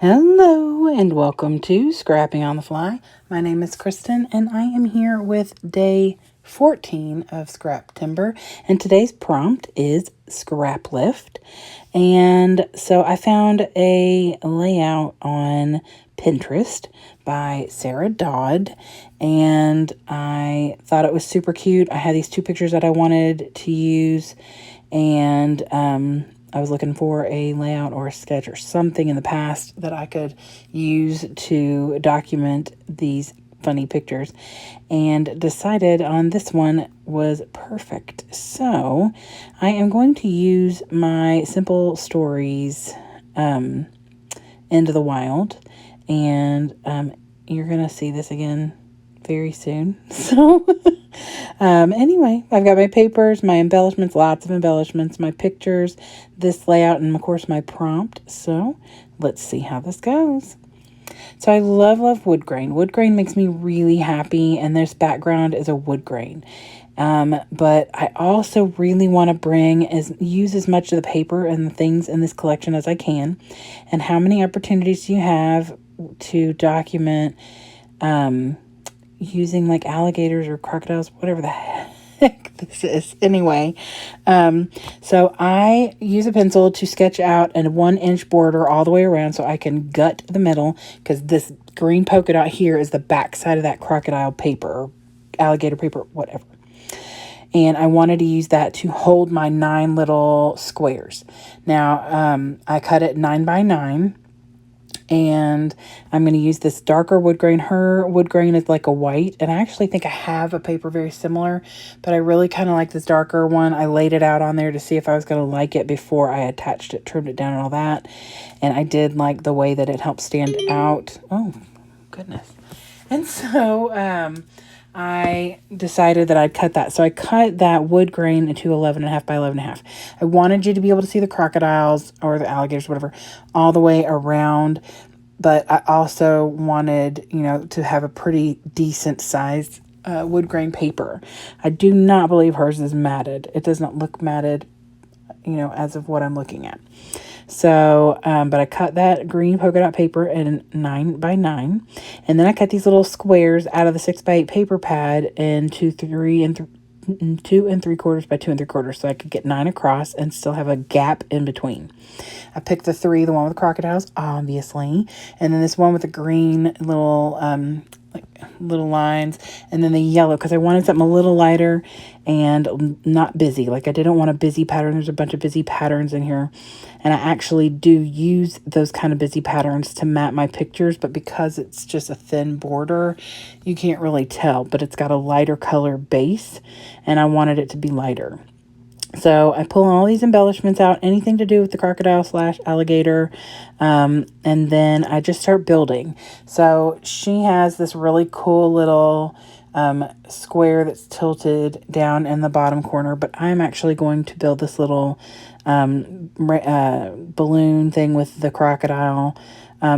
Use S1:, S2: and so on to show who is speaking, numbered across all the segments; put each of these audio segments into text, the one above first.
S1: Hello and welcome to Scrapping on the Fly. My name is Kristen and I am here with day 14 of Scrap Timber. And today's prompt is Scraplift. And so I found a layout on Pinterest by Sarah Dodd and I thought it was super cute. I had these two pictures that I wanted to use and I was looking for a layout or a sketch or something in the past that I could use to document these funny pictures and decided on this one was perfect. So I am going to use my Simple Stories Into the Wild, and you're going to see this again very soon. So anyway, I've got my papers, my embellishments, lots of embellishments, my pictures, this layout, and of course my prompt. So let's see how this goes. So I love wood grain. Wood grain makes me really happy, and this background is a wood grain. But I also really want to use as much of the paper and the things in this collection as I can. And how many opportunities do you have to document using like alligators or crocodiles, whatever the heck this is. Anyway, so I use a pencil to sketch out a 1-inch border all the way around so I can gut the middle, because this green polka dot here is the back side of that crocodile paper or alligator paper, whatever. And I wanted to use that to hold my 9 little squares. Now, I cut it 9 by 9. And I'm going to use this darker wood grain. Her wood grain is like a white. And I actually think I have a paper very similar. But I really kind of like this darker one. I laid it out on there to see if I was going to like it before I attached it, trimmed it down and all that. And I did like the way that it helped stand out. Oh, goodness. And so I decided that I'd cut that. So I cut that wood grain into 11.5 by 11.5. I wanted you to be able to see the crocodiles or the alligators, whatever, all the way around. But I also wanted, to have a pretty decent sized wood grain paper. I do not believe hers is matted. It does not look matted, as of what I'm looking at. So, but I cut that green polka dot paper in 9 by 9. And then I cut these little squares out of the 6 by 8 paper pad into 2 and 3/4 by 2 and 3/4. So I could get 9 across and still have a gap in between. I picked the one with the crocodiles, obviously. And then this one with the green little lines, and then the yellow, because I wanted something a little lighter and not busy. Like, I didn't want a busy pattern. There's a bunch of busy patterns in here, and I actually do use those kind of busy patterns to mat my pictures, but because it's just a thin border, you can't really tell, but it's got a lighter color base, and I wanted it to be lighter. So I pull all these embellishments out, anything to do with the crocodile / alligator, and then I just start building. So she has this really cool little square that's tilted down in the bottom corner, but I'm actually going to build this little balloon thing with the crocodile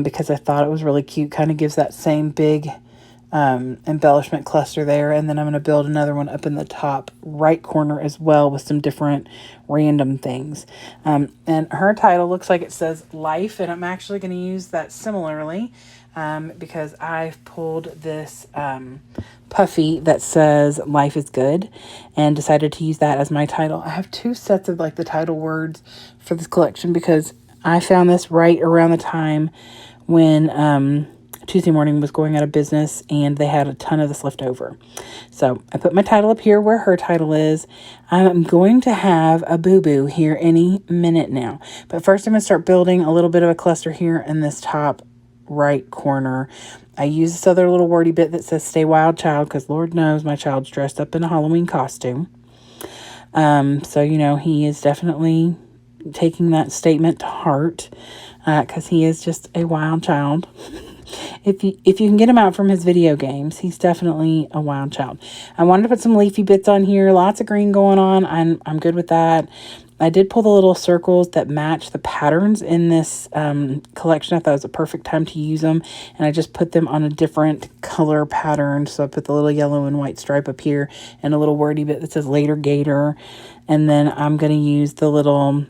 S1: because I thought it was really cute. Kind of gives that same big embellishment cluster there, and then I'm going to build another one up in the top right corner as well with some different random things. And her title looks like it says Life, and I'm actually going to use that similarly because I've pulled this puffy that says Life is Good and decided to use that as my title. I have 2 sets of like the title words for this collection because I found this right around the time when Tuesday Morning was going out of business and they had a ton of this left over. So I put my title up here where her title is. I'm going to have a boo-boo here any minute now. But first I'm going to start building a little bit of a cluster here in this top right corner. I use this other little wordy bit that says Stay Wild Child because Lord knows my child's dressed up in a Halloween costume. So, he is definitely taking that statement to heart because he is just a wild child. If you can get him out from his video games, he's definitely a wild child. I wanted to put some leafy bits on here. Lots of green going on. I'm good with that. I did pull the little circles that match the patterns in this collection. I thought it was a perfect time to use them. And I just put them on a different color pattern. So I put the little yellow and white stripe up here and a little wordy bit that says Later Gator. And then I'm going to use the little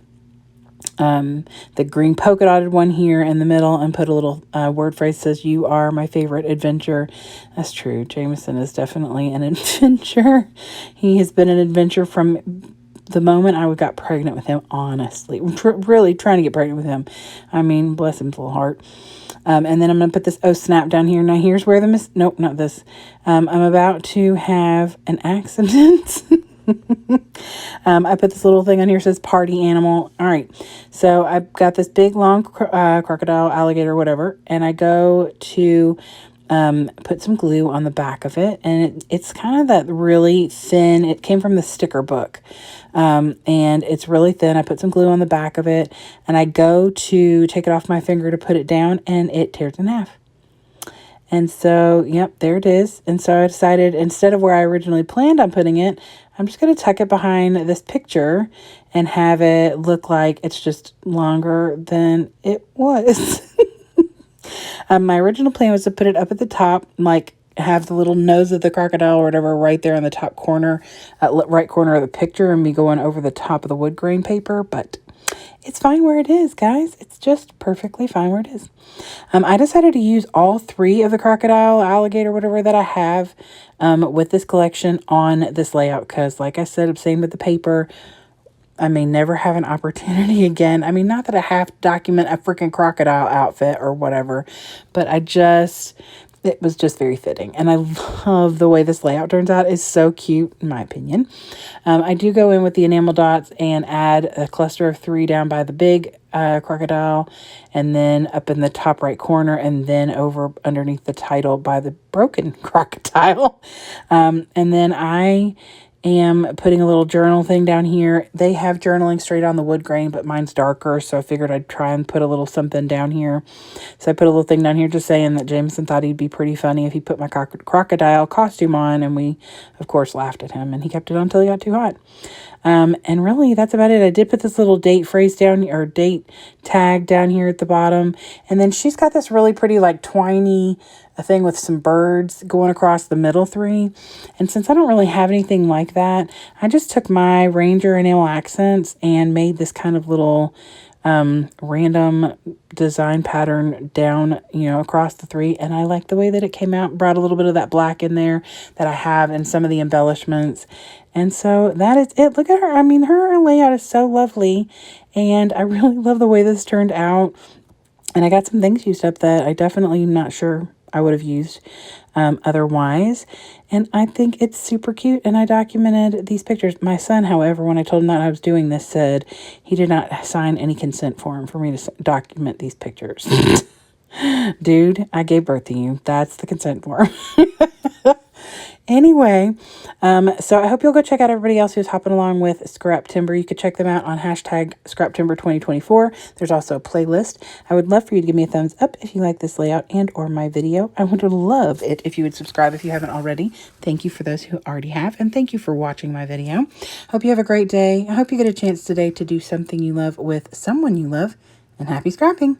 S1: the green polka dotted one here in the middle, and put a little word phrase that says, "You are my favorite adventure." That's true. Jameson is definitely an adventure. He has been an adventure from the moment I got pregnant with him, honestly. Really trying to get pregnant with him. I mean, bless his little heart. And then I'm going to put this oh snap down here. Now here's where nope, not this. I'm about to have an accident. I put this little thing on here that says party animal. All right. So I've got this big long crocodile, alligator, whatever. And I go to put some glue on the back of it. And it's kind of that really thin. It came from the sticker book. And it's really thin. I put some glue on the back of it. And I go to take it off my finger to put it down. And it tears in half. And so, yep, there it is. And so I decided, instead of where I originally planned on putting it, I'm just going to tuck it behind this picture and have it look like it's just longer than it was. My original plan was to put it up at the top, like have the little nose of the crocodile or whatever right there in the top corner, right corner of the picture, and me going over the top of the wood grain paper, but it's fine where it is, guys. It's just perfectly fine where it is. I decided to use all three of the crocodile, alligator, whatever that I have with this collection on this layout because, like I said, same with the paper. I may never have an opportunity again. I mean, not that I have to document a freaking crocodile outfit or whatever, but it was just very fitting. And I love the way this layout turns out. It's so cute, in my opinion. I do go in with the enamel dots and add a cluster of 3 down by the big crocodile, and then up in the top right corner, and then over underneath the title by the broken crocodile. And then I am putting a little journal thing down here. They have journaling straight on the wood grain, but mine's darker, so I figured I'd try and put a little something down here. So I put a little thing down here just saying that Jameson thought he'd be pretty funny if he put my crocodile costume on, and we, of course, laughed at him, and he kept it on until he got too hot. And really, that's about it. I did put this little date phrase down, or date tag down here at the bottom. And then she's got this really pretty, like, twiny thing with some birds going across the middle 3. And since I don't really have anything like that, I just took my Ranger enamel accents and made this kind of little random design pattern down, across the 3. And I like the way that it came out. Brought a little bit of that black in there that I have in some of the embellishments. And so that is it. Look at her. I mean, her layout is so lovely. And I really love the way this turned out. And I got some things used up that I definitely am not sure I would have used otherwise. And I think it's super cute. And I documented these pictures. My son, however, when I told him that I was doing this, said he did not sign any consent form for me to document these pictures. Dude, I gave birth to you. That's the consent form. Anyway, so I hope you'll go check out everybody else who's hopping along with Scrap Timber. You could check them out on hashtag ScrapTimber2024. There's also a playlist. I would love for you to give me a thumbs up if you like this layout and or my video. I would love it if you would subscribe if you haven't already. Thank you for those who already have, and thank you for watching my video. Hope you have a great day. I hope you get a chance today to do something you love with someone you love, and happy scrapping.